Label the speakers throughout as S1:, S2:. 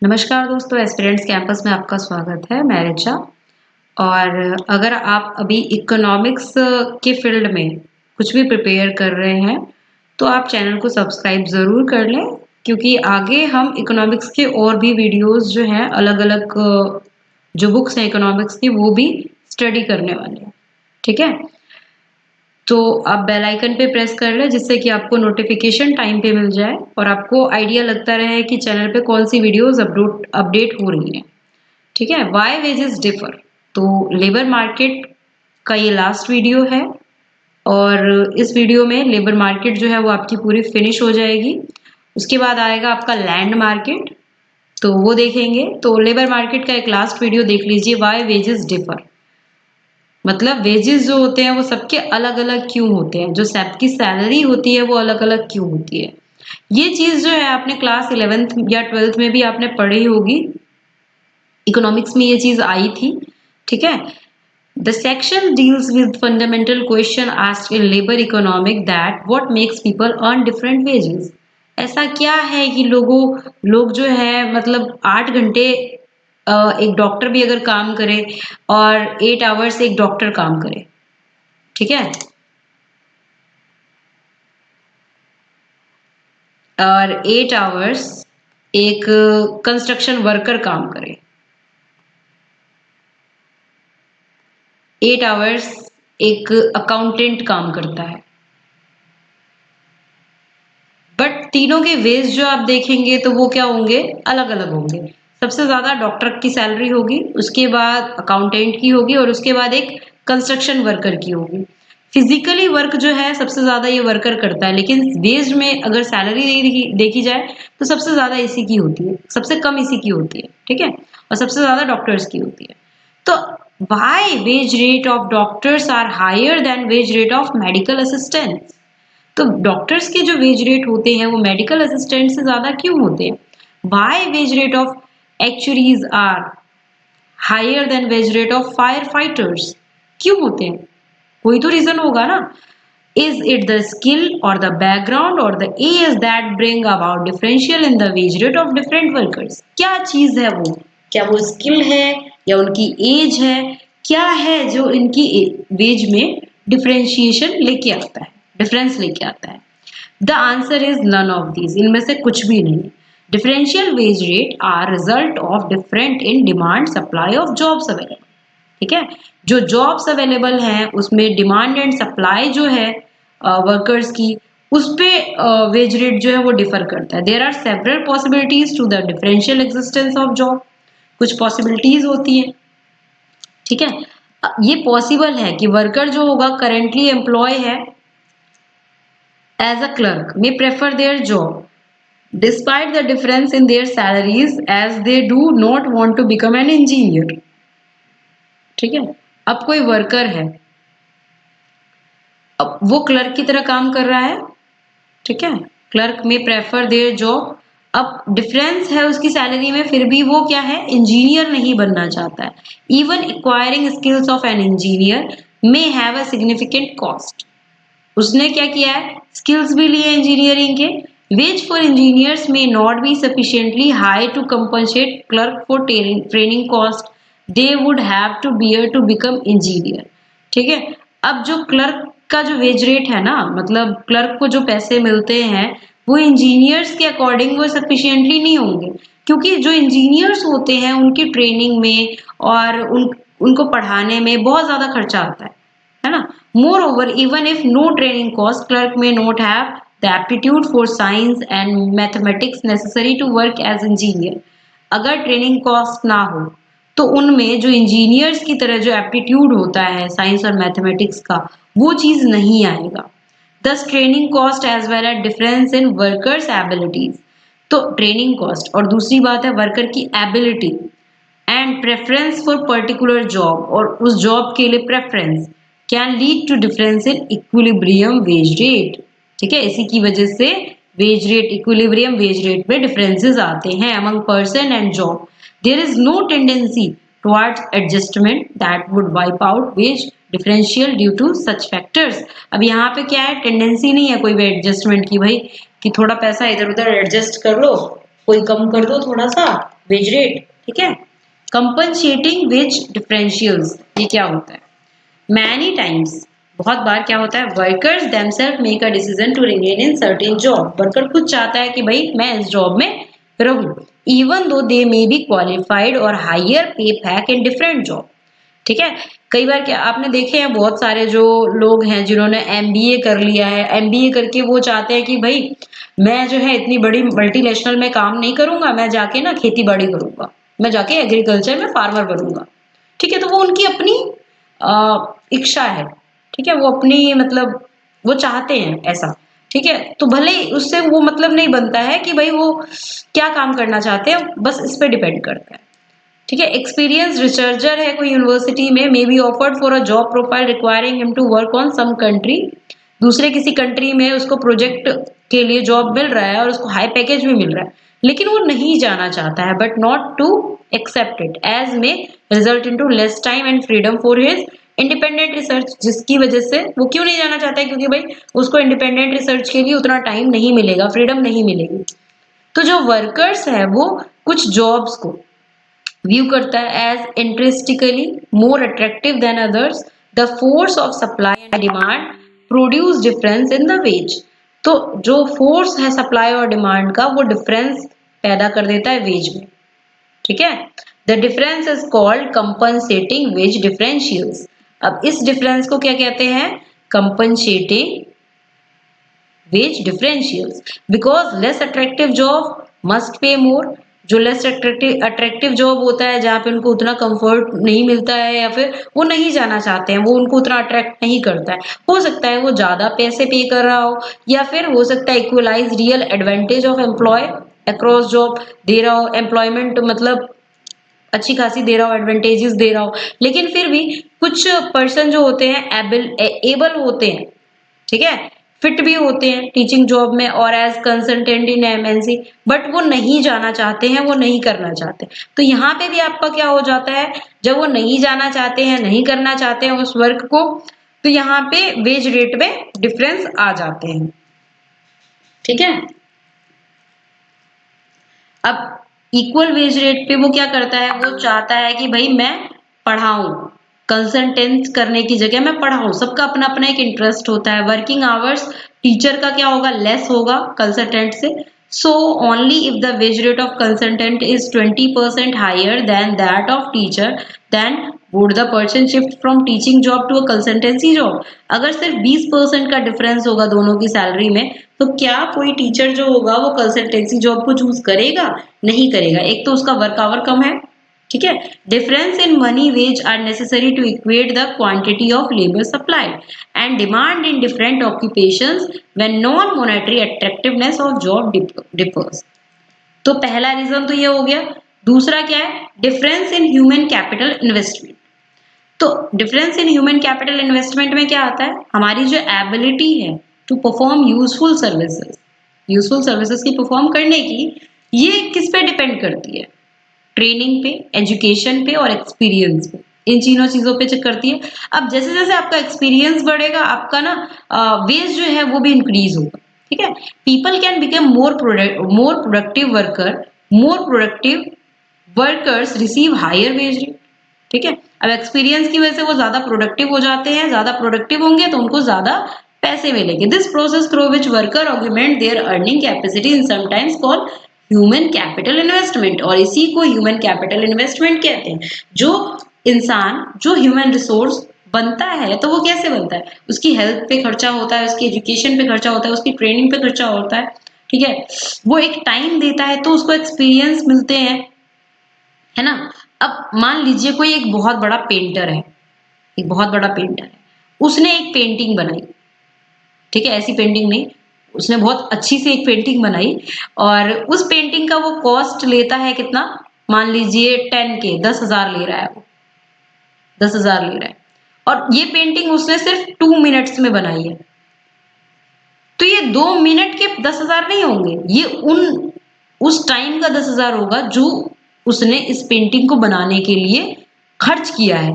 S1: नमस्कार दोस्तों, aspirants campus में आपका स्वागत है। मैं रिचा। और अगर आप अभी इकोनॉमिक्स के फील्ड में कुछ भी प्रिपेयर कर रहे हैं तो आप चैनल को सब्सक्राइब ज़रूर कर लें, क्योंकि आगे हम इकोनॉमिक्स के और भी वीडियोस जो हैं अलग-अलग जो बुक्स हैं इकोनॉमिक्स की वो भी स्टडी करने वाले हैं। ठीक है, तो आप बेल आइकन पे प्रेस कर लें जिससे कि आपको नोटिफिकेशन टाइम पे मिल जाए और आपको आइडिया लगता रहे कि चैनल पे कौन सी वीडियोस अपडेट हो रही हैं। ठीक है, वाई वेजेस डिफर। तो लेबर मार्केट का ये लास्ट वीडियो है और इस वीडियो में लेबर मार्केट जो है वो आपकी पूरी फिनिश हो जाएगी। उसके बाद आएगा आपका लैंड मार्केट, तो वो देखेंगे। तो लेबर मार्केट का एक लास्ट वीडियो देख लीजिए, वाई वेजेस डिफर। मतलब वेजेस जो होते हैं वो सबके अलग अलग क्यों होते हैं, जो सबकी सैलरी होती है वो अलग अलग क्यों होती है। ये चीज जो है आपने क्लास 11th या 12th में भी आपने पढ़ी होगी, इकोनॉमिक्स में ये चीज आई थी। ठीक है, the section deals with fundamental question asked in labour economic that what makes people earn different wages. ऐसा क्या है कि लोग जो है मतलब 8 घंटे एक डॉक्टर भी अगर काम करे और 8 आवर्स एक डॉक्टर काम करे। ठीक है, और 8 आवर्स एक कंस्ट्रक्शन वर्कर काम करे, 8 आवर्स एक अकाउंटेंट काम करता है। बट तीनों के वेज जो आप देखेंगे तो वो क्या होंगे, अलग अलग होंगे। सबसे ज्यादा डॉक्टर की सैलरी होगी, उसके बाद अकाउंटेंट की होगी और उसके बाद एक कंस्ट्रक्शन वर्कर की होगी। फिजिकली वर्क जो है सबसे ज्यादा ये वर्कर करता है, लेकिन वेज में अगर सैलरी देखी जाए तो सबसे ज्यादा इसी की होती है, सबसे कम इसी की होती है। ठीक है, और सबसे ज्यादा डॉक्टर्स की होती है। तो why wage rate of doctors are higher than wage rate of medical assistant. तो डॉक्टर्स के जो वेज रेट होते हैं वो मेडिकल असिस्टेंट से ज्यादा क्यों होते हैं। Why wage rate of actuaries are higher than wage rate of firefighters, क्यों होते हैं, कोई तो रीजन होगा ना। इज इट द स्किल और द बैकग्राउंड और the age that bring about differential in the wage rate of different workers. क्या चीज है वो, क्या वो स्किल है या उनकी एज है, क्या है जो इनकी वेज में डिफरेंशिएशन लेके आता है, डिफरेंस लेके आता है। The answer is none of these, इनमें से कुछ भी नहीं। Differential wage rate are result of different in demand supply of jobs available. ठीक है, जो जॉब्स अवेलेबल हैं उसमें डिमांड एंड सप्लाई जो है वर्कर्स की, उस पे वेज रेट जो है वो डिफर करता है। There are several possibilities to the differential existence of job, कुछ पॉसिबिलिटीज होती हैं। ठीक है, ये पॉसिबल है कि वर्कर जो होगा करेंटली एम्प्लॉय है as a clerk may prefer their job despite the difference in their salaries as they do not want to become an engineer। ठीक है, अब कोई वर्कर है, अब वो क्लर्क की तरह काम कर रहा है। ठीक है, क्लर्क में प्रेफर देयर जॉब। अब डिफरेंस है उसकी सैलरी में, फिर भी वो क्या है, इंजीनियर नहीं बनना चाहता है। Even acquiring skills of an engineer may have a significant cost. उसने क्या किया है, स्किल्स भी लिए इंजीनियरिंग के। Wage for engineers may not be sufficiently high to compensate clerk for training cost they would have to bear to become engineer. ठीक है, अब जो क्लर्क का जो वेज रेट है ना, मतलब क्लर्क को जो पैसे मिलते हैं वो इंजीनियर्स के अकॉर्डिंग वो सफिशिएंटली नहीं होंगे, क्योंकि जो इंजीनियर्स होते हैं उनकी ट्रेनिंग में और उनको पढ़ाने में बहुत ज्यादा खर्चा आता है ना। Moreover, even if no training course, clerk may not have the aptitude for science and mathematics necessary to work as engineer। अगर ट्रेनिंग कॉस्ट ना हो तो उनमें जो इंजीनियर्स की तरह जो एप्टीट्यूड होता है साइंस और मैथमेटिक्स का, वो चीज नहीं आएगा। Thus training cost as well as difference in workers abilities. तो ट्रेनिंग कॉस्ट और दूसरी बात है वर्कर की ability and preference for particular job, और उस जॉब के लिए preference can lead to difference in equilibrium wage rate. ठीक है, इसी की वजह से wage rate, equilibrium wage rate में डिफरेंसेस आते हैं among person and job. There is no tendency towards adjustment that would wipe out wage differential due to such factors. अब यहाँ पे क्या है, टेंडेंसी नहीं है कोई भी एडजस्टमेंट की, भाई कि थोड़ा पैसा इधर उधर एडजस्ट कर लो कोई कम कर दो थोड़ा सा वेज रेट, ठीक है। कंपनसेटिंग वेज डिफरेंशियल्स, ये क्या होता है? मैनी टाइम्स, बहुत बार क्या होता है, workers themselves make a decision to remain in certain job. Worker खुद चाहता है कि भाई मैं इस जॉब में रहूं, even though they may be qualified और हायर पे पैक इन डिफरेंट जॉब, ठीक है। कई बार क्या आपने देखे हैं, बहुत सारे जो लोग हैं जिन्होंने एमबीए कर लिया है, एमबीए करके वो चाहते हैं कि भाई मैं जो है इतनी बड़ी मल्टीनेशनल में काम नहीं करूंगा, मैं जाके ना खेती बाड़ी करूंगा, मैं जाके एग्रीकल्चर में फार्मर बनूंगा, ठीक है। तो वो उनकी अपनी इच्छा है, ठीक है, वो अपनी मतलब वो चाहते हैं ऐसा, ठीक है। तो भले उससे वो मतलब नहीं बनता है कि भाई वो क्या काम करना चाहते हैं, बस इस पे डिपेंड करता है, ठीक है। एक्सपीरियंस रिसर्चर है कोई यूनिवर्सिटी में, may be offered for a job profile requiring him to work on some country, दूसरे किसी कंट्री में उसको प्रोजेक्ट के लिए जॉब मिल रहा है और उसको हाई पैकेज भी मिल रहा है, लेकिन वो नहीं जाना चाहता है, but not to accept it as may result into less time and freedom for his independent research. जिसकी वजह से वो क्यों नहीं जाना चाहता है, क्योंकि भाई उसको इंडिपेंडेंट रिसर्च के लिए उतना टाइम नहीं मिलेगा, फ्रीडम नहीं मिलेगी। तो जो वर्कर्स है वो कुछ जॉब्स को व्यू करता है as intrinsically more attractive than others, the force of supply and demand produce difference in the wage. तो जो फोर्स है सप्लाई और डिमांड का, वो डिफरेंस पैदा कर देता है वेज में, ठीक है। The difference is called compensating wage differentials. अब इस डिफरेंस को क्या कहते हैं? Compensating wage differentials, because less attractive job must pay more. जो लेस अट्रैक्टिव जॉब होता है, जहाँ पे उनको उतना कंफर्ट नहीं मिलता है या फिर वो नहीं जाना चाहते हैं, वो उनको उतना अट्रैक्ट नहीं करता है, हो सकता है वो ज्यादा पैसे पे कर रहा हो, या फिर हो सकता है equalize real advantage of employ across job दे रहा हो, एम्प्लॉयमेंट मतलब अच्छी खासी दे रहा हो, एडवांटेजेस दे रहा हो, लेकिन फिर भी कुछ पर्सन जो होते हैं एबल होते हैं, ठीक है, फिट भी होते हैं टीचिंग जॉब में और as consultant in MNC, but वो नहीं जाना चाहते हैं, वो नहीं करना चाहते। तो यहाँ पे भी आपका क्या हो जाता है, जब वो नहीं जाना चाहते हैं, नहीं करना चाहते हैं उस वर्क को, तो यहाँ पे वेज रेट में डिफरेंस आ जाते हैं, ठीक है। अब इक्वल वेज रेट पे वो क्या करता है, वो चाहता है कि भाई मैं पढ़ाऊं, कंसल्टेंट करने की जगह मैं पढ़ाऊं। सबका अपना अपना एक इंटरेस्ट होता है। वर्किंग आवर्स टीचर का क्या होगा, लेस होगा कंसल्टेंट से। So only if the wage rate of consultant is 20% higher than that of teacher, then would the person shift from teaching job to a consultancy job. अगर सिर्फ 20% का difference होगा दोनों की सैलरी में, तो क्या कोई टीचर जो होगा वो कंसल्टेंसी जॉब को चूज करेगा? नहीं करेगा। एक तो उसका वर्क आवर कम है, ठीक है। Difference in money wage are necessary to equate the quantity of labour supply and demand in different occupations when non monetary attractiveness of job differs. तो पहला रीजन तो ये हो गया। दूसरा क्या है? Difference in human capital investment. तो difference in human capital investment में क्या आता है, हमारी जो एबिलिटी है टू परफॉर्म यूजफुल सर्विसेज की परफॉर्म करने की, ये किस पे डिपेंड करती है? ट्रेनिंग पे, एजुकेशन पे और एक्सपीरियंस पे। इन तीनों चीजों पे चेक करती है। अब जैसे जैसे आपका एक्सपीरियंस बढ़ेगा, आपका ना वेज जो है वो भी इंक्रीज होगा, ठीक है। People can become more productive worker, more productive workers receive higher wage rate, ठीक है। अब एक्सपीरियंस की वजह से वो ज्यादा प्रोडक्टिव हो जाते हैं, ज्यादा प्रोडक्टिव होंगे तो उनको ज्यादा पैसे मिलेंगे। This process through which worker augment their earning capacity in sometimes called human capital investment. और इसी को ह्यूमन कैपिटल इन्वेस्टमेंट कहते हैं। जो इंसान, जो ह्यूमन रिसोर्स बनता है, तो वो कैसे बनता है? उसकी हेल्थ पे खर्चा होता है, उसकी एजुकेशन पे खर्चा होता है, उसकी ट्रेनिंग पे खर्चा होता है, ठीक है। वो एक टाइम देता है तो उसको एक्सपीरियंस मिलते हैं, है ना। अब मान लीजिए कोई एक बहुत बड़ा पेंटर है, एक बहुत बड़ा पेंटर है, उसने एक पेंटिंग बनाई, ठीक है, ऐसी पेंटिंग नहीं, उसने बहुत अच्छी सी एक पेंटिंग बनाई, और उस पेंटिंग का वो कॉस्ट लेता है कितना? मान लीजिए 10K, 10,000 ले रहा है वो, 10,000 ले रहा है, और ये पेंटिंग उसने सिर्फ 2 मिनट्स में बनाई है। तो ये 2 मिनट के 10,000 नहीं होंगे, ये उस टाइम का 10,000 होगा जो उसने इस पेंटिंग को बनाने के लिए खर्च किया है,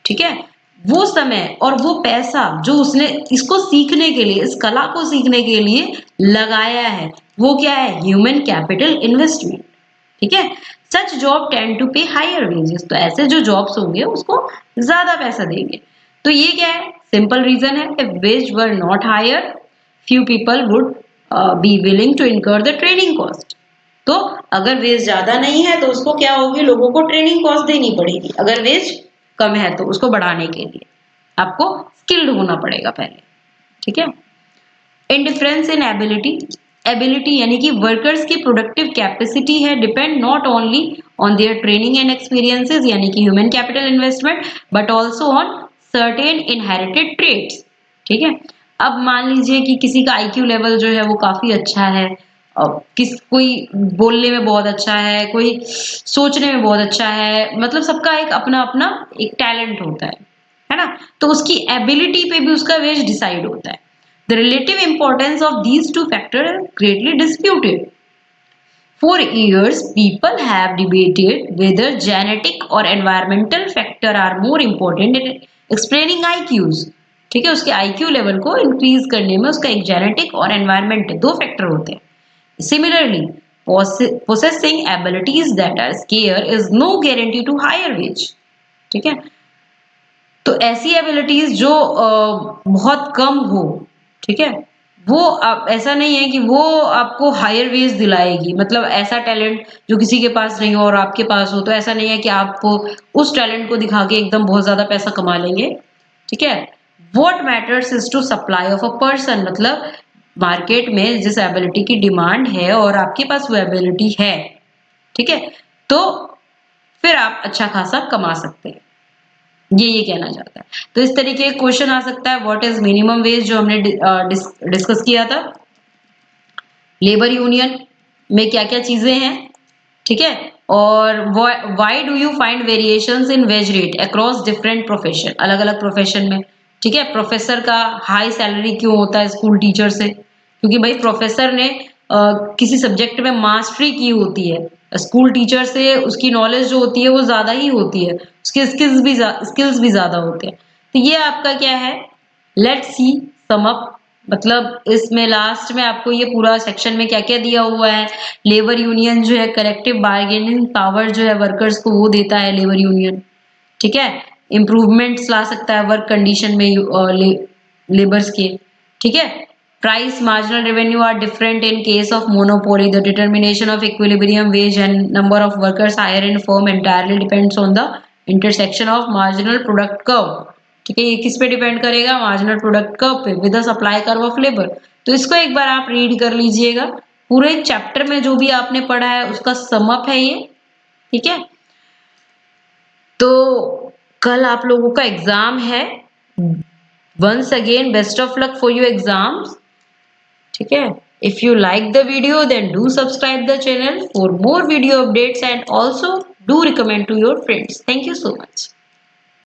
S1: ठीक है। वो समय और वो पैसा जो उसने इसको सीखने के लिए, इस कला को सीखने के लिए लगाया है, वो क्या है? Human capital investment. ठीक है। सच जॉब टेंड टू पे हायर वेजेस, तो ऐसे जो जॉब्स होंगे उसको ज्यादा पैसा देंगे। तो ये क्या है? सिंपल रीजन है, if wage were not higher few people would be willing to incur the training cost। तो अगर वेज ज्यादा नहीं है तो उसको क्या होगी? लोगों को ट्रेनिंग कॉस्ट देनी पड़ेगी। अगर वेज कम है तो उसको बढ़ाने के लिए आपको स्किल्ड होना पड़ेगा पहले। ठीक है। इंडिफरेंस इन एबिलिटी, एबिलिटी यानी कि वर्कर्स की प्रोडक्टिव कैपेसिटी है depend not only on their training and experiences यानी कि human capital investment, but also on certain inherited traits. ठीक है। अब मान लीजिए कि किसी का आईक्यू लेवल जो है वो काफी अच्छा है, और कोई बोलने में बहुत अच्छा है, कोई सोचने में बहुत अच्छा है, मतलब सबका एक अपना अपना एक टैलेंट होता है ना? तो उसकी एबिलिटी पे भी उसका वेज डिसाइड होता है। The relative importance of these two factors is greatly disputed. For years, people have debated whether genetic or environmental factor are more important in explaining IQs। ठीक है, उसके IQ लेवल को increase करने में उसका एक जेनेटिक और एनवायरमेंट दो फैक्टर होते हैं। Similarly, possessing abilities that are scarce is no guarantee to higher wage। ठीक है। तो ऐसी एबिलिटीज जो बहुत कम हो, ठीक है, वो आप ऐसा नहीं है कि वो आपको हायर वेज दिलाएगी। मतलब ऐसा टैलेंट जो किसी के पास नहीं हो और आपके पास हो, तो ऐसा नहीं है कि आप उस टैलेंट को दिखा के एकदम बहुत ज्यादा पैसा कमा लेंगे। ठीक है। What matters is to supply of a person, मतलब मार्केट में जिस एबिलिटी की डिमांड है और आपके पास वो एबिलिटी है, ठीक है, तो फिर आप अच्छा खासा कमा सकते हैं। ये कहना चाहता है। तो इस तरीके का क्वेश्चन आ सकता है, व्हाट इज मिनिमम वेज, जो हमने डिस्कस किया था। लेबर यूनियन में क्या क्या चीजें हैं, ठीक है, और why do you find variations in wage rate across different profession, अलग अलग प्रोफेशन में। ठीक है। प्रोफेसर का हाई सैलरी क्यों होता है स्कूल टीचर से? क्योंकि भाई प्रोफेसर ने किसी सब्जेक्ट में मास्टरी की होती है, स्कूल टीचर से उसकी नॉलेज जो होती है वो ज्यादा ही होती है, उसके स्किल्स भी ज्यादा होते हैं। तो ये आपका क्या है? Let's see sum up. मतलब इसमें लास्ट में आपको ये पूरा सेक्शन में क्या क्या दिया हुआ है। लेबर यूनियन जो है कलेक्टिव बार्गेनिंग पावर जो है वर्कर्स को वो देता है लेबर यूनियन। ठीक है। इंप्रूवमेंट्स ला सकता है वर्क कंडीशन में लेबर्स के। ठीक है। Price marginal revenue are different in case of monopoly, the determination of equilibrium wage and number of workers hire in firm entirely depends on the intersection of marginal product curve. ठीक है। ये किस पे depend करेगा? Marginal product curve पे with the supply curve of labour. तो इसको एक बार आप रीड कर लीजिएगा, पूरे चैप्टर में जो भी आपने पढ़ा है उसका समअप है ये। ठीक है। तो कल आप लोगों का एग्जाम है। Once again best of luck for your exams. ठीक है। If you like the video then do subscribe the channel for more video updates and also do recommend to your friends. Thank you so much.